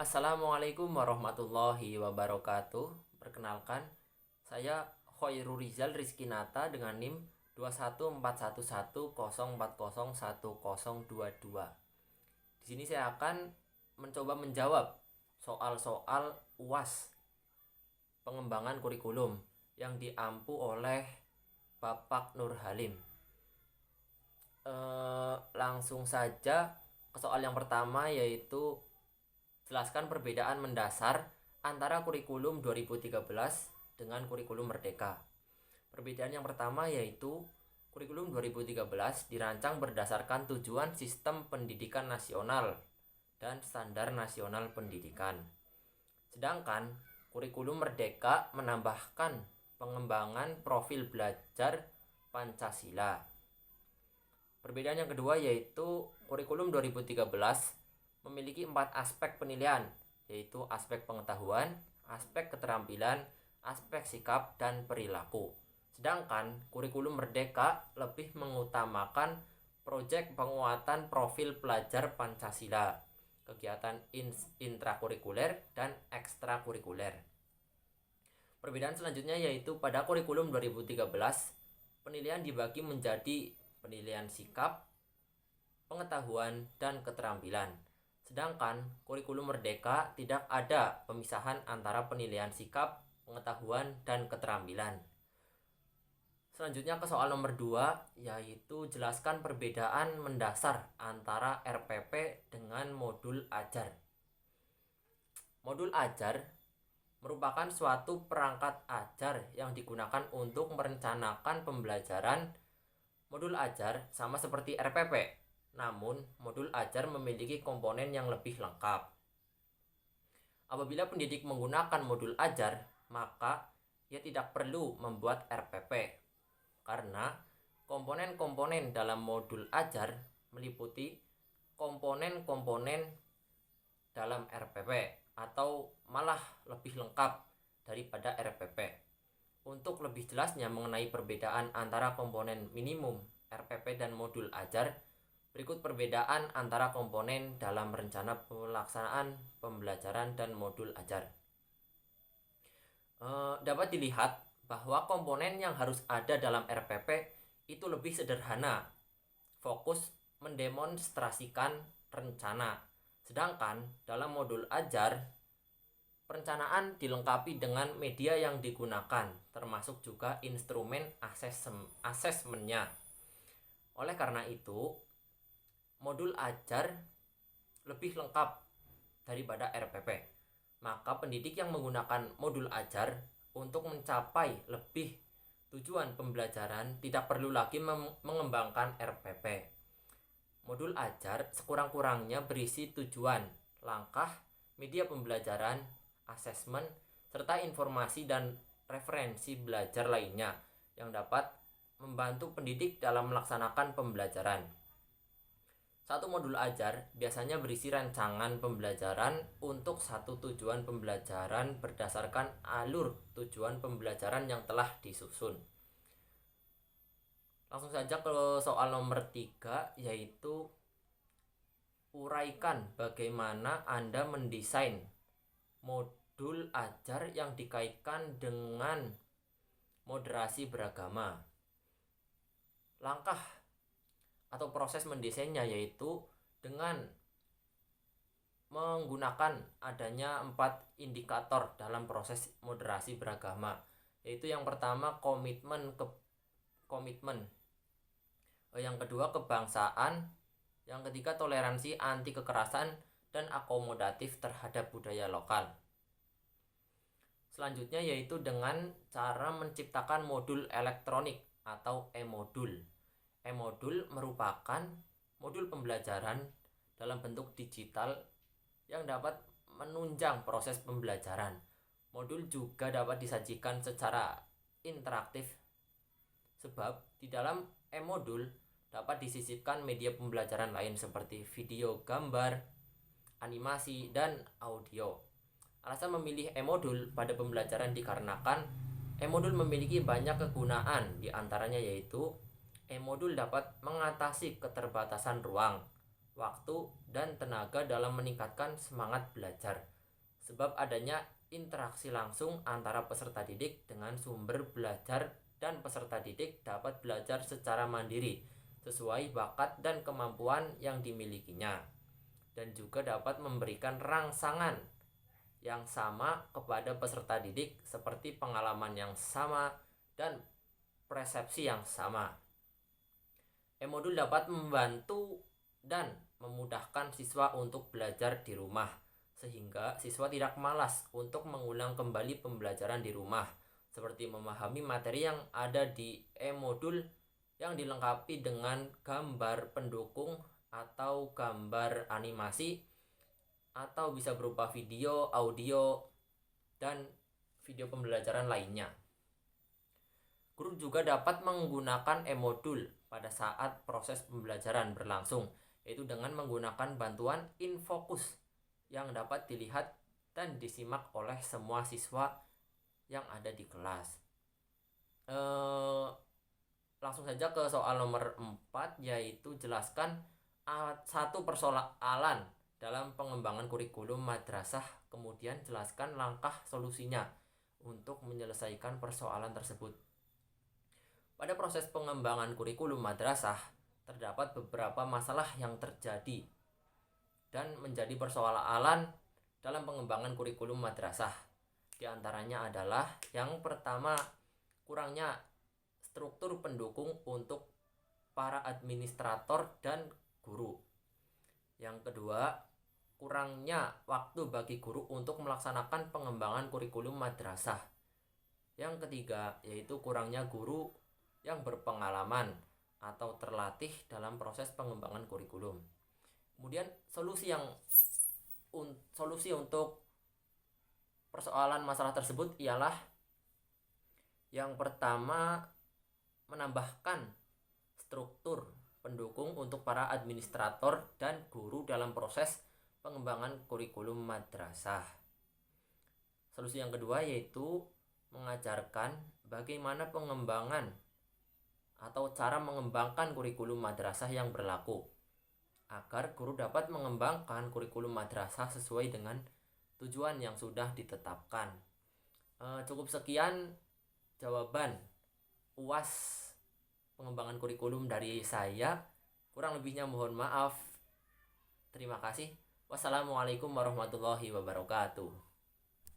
Assalamualaikum warahmatullahi wabarakatuh. Perkenalkan, saya Khoirul Rizal Rizkinata dengan NIM 2141104010022. Di sini saya akan mencoba menjawab soal-soal UAS pengembangan kurikulum yang diampu oleh Bapak Nur Halim. Langsung saja ke soal yang pertama, yaitu jelaskan perbedaan mendasar antara kurikulum 2013 dengan kurikulum Merdeka. Perbedaan yang pertama yaitu kurikulum 2013 dirancang berdasarkan tujuan sistem pendidikan nasional dan standar nasional pendidikan. Sedangkan kurikulum Merdeka menambahkan pengembangan profil belajar Pancasila. Perbedaan yang kedua yaitu kurikulum 2013 memiliki 4 aspek penilaian, yaitu aspek pengetahuan, aspek keterampilan, aspek sikap, dan perilaku. Sedangkan kurikulum Merdeka lebih mengutamakan proyek penguatan profil pelajar Pancasila, kegiatan intrakurikuler dan ekstrakurikuler. Perbedaan selanjutnya yaitu pada kurikulum 2013, penilaian dibagi menjadi penilaian sikap, pengetahuan, dan keterampilan. Sedangkan kurikulum Merdeka tidak ada pemisahan antara penilaian sikap, pengetahuan, dan keterampilan. Selanjutnya ke soal nomor 2, yaitu jelaskan perbedaan mendasar antara RPP dengan modul ajar. Modul ajar merupakan suatu perangkat ajar yang digunakan untuk merencanakan pembelajaran. Modul ajar sama seperti RPP, namun modul ajar memiliki komponen yang lebih lengkap. Apabila pendidik menggunakan modul ajar, maka ia tidak perlu membuat RPP, karena komponen-komponen dalam modul ajar meliputi komponen-komponen dalam RPP atau malah lebih lengkap daripada RPP. Untuk lebih jelasnya mengenai perbedaan antara komponen minimum RPP dan modul ajar, berikut perbedaan antara komponen dalam rencana pelaksanaan pembelajaran dan modul ajar. Dapat dilihat bahwa komponen yang harus ada dalam RPP itu lebih sederhana, fokus mendemonstrasikan rencana. Sedangkan dalam modul ajar, perencanaan dilengkapi dengan media yang digunakan, termasuk juga instrumen asesmennya. Oleh karena itu, modul ajar lebih lengkap daripada RPP. Maka pendidik yang menggunakan modul ajar untuk mencapai lebih tujuan pembelajaran tidak perlu lagi mengembangkan RPP. Modul ajar sekurang-kurangnya berisi tujuan, langkah, media pembelajaran, asesmen, serta informasi dan referensi belajar lainnya yang dapat membantu pendidik dalam melaksanakan pembelajaran. Satu modul ajar biasanya berisi rancangan pembelajaran untuk satu tujuan pembelajaran berdasarkan alur tujuan pembelajaran yang telah disusun. Langsung saja ke soal nomor 3, yaitu uraikan bagaimana Anda mendesain modul ajar yang dikaitkan dengan moderasi beragama. Langkah atau proses mendesainnya yaitu dengan menggunakan adanya 4 indikator dalam proses moderasi beragama, yaitu yang pertama komitmen, yang kedua kebangsaan, yang ketiga toleransi anti kekerasan, dan akomodatif terhadap budaya lokal. Selanjutnya yaitu dengan cara menciptakan modul elektronik atau e-modul. E-modul merupakan modul pembelajaran dalam bentuk digital yang dapat menunjang proses pembelajaran. Modul juga dapat disajikan secara interaktif, sebab di dalam e-modul dapat disisipkan media pembelajaran lain seperti video, gambar, animasi, dan audio. Alasan memilih e-modul pada pembelajaran dikarenakan e-modul memiliki banyak kegunaan, diantaranya yaitu e-modul dapat mengatasi keterbatasan ruang, waktu, dan tenaga dalam meningkatkan semangat belajar. Sebab adanya interaksi langsung antara peserta didik dengan sumber belajar, dan peserta didik dapat belajar secara mandiri sesuai bakat dan kemampuan yang dimilikinya, dan juga dapat memberikan rangsangan yang sama kepada peserta didik seperti pengalaman yang sama dan persepsi yang sama. E-modul dapat membantu dan memudahkan siswa untuk belajar di rumah, sehingga siswa tidak malas untuk mengulang kembali pembelajaran di rumah, seperti memahami materi yang ada di e-modul yang dilengkapi dengan gambar pendukung atau gambar animasi, atau bisa berupa video, audio, dan video pembelajaran lainnya. Guru juga dapat menggunakan e-modul pada saat proses pembelajaran berlangsung, yaitu dengan menggunakan bantuan InFocus yang dapat dilihat dan disimak oleh semua siswa yang ada di kelas. Langsung saja ke soal nomor 4, yaitu jelaskan satu persoalan dalam pengembangan kurikulum madrasah, kemudian jelaskan langkah solusinya untuk menyelesaikan persoalan tersebut. Pada proses pengembangan kurikulum madrasah, terdapat beberapa masalah yang terjadi dan menjadi persoalan dalam pengembangan kurikulum madrasah. Di antaranya adalah yang pertama, kurangnya struktur pendukung untuk para administrator dan guru. Yang kedua, kurangnya waktu bagi guru untuk melaksanakan pengembangan kurikulum madrasah. Yang ketiga, yaitu kurangnya guru yang berpengalaman atau terlatih dalam proses pengembangan kurikulum. Kemudian solusi untuk persoalan masalah tersebut ialah yang pertama, menambahkan struktur pendukung untuk para administrator dan guru dalam proses pengembangan kurikulum madrasah. Solusi yang kedua yaitu mengajarkan bagaimana pengembangan atau cara mengembangkan kurikulum madrasah yang berlaku, agar guru dapat mengembangkan kurikulum madrasah sesuai dengan tujuan yang sudah ditetapkan. Cukup sekian jawaban UAS pengembangan kurikulum dari saya. Kurang lebihnya mohon maaf. Terima kasih. Wassalamualaikum warahmatullahi wabarakatuh.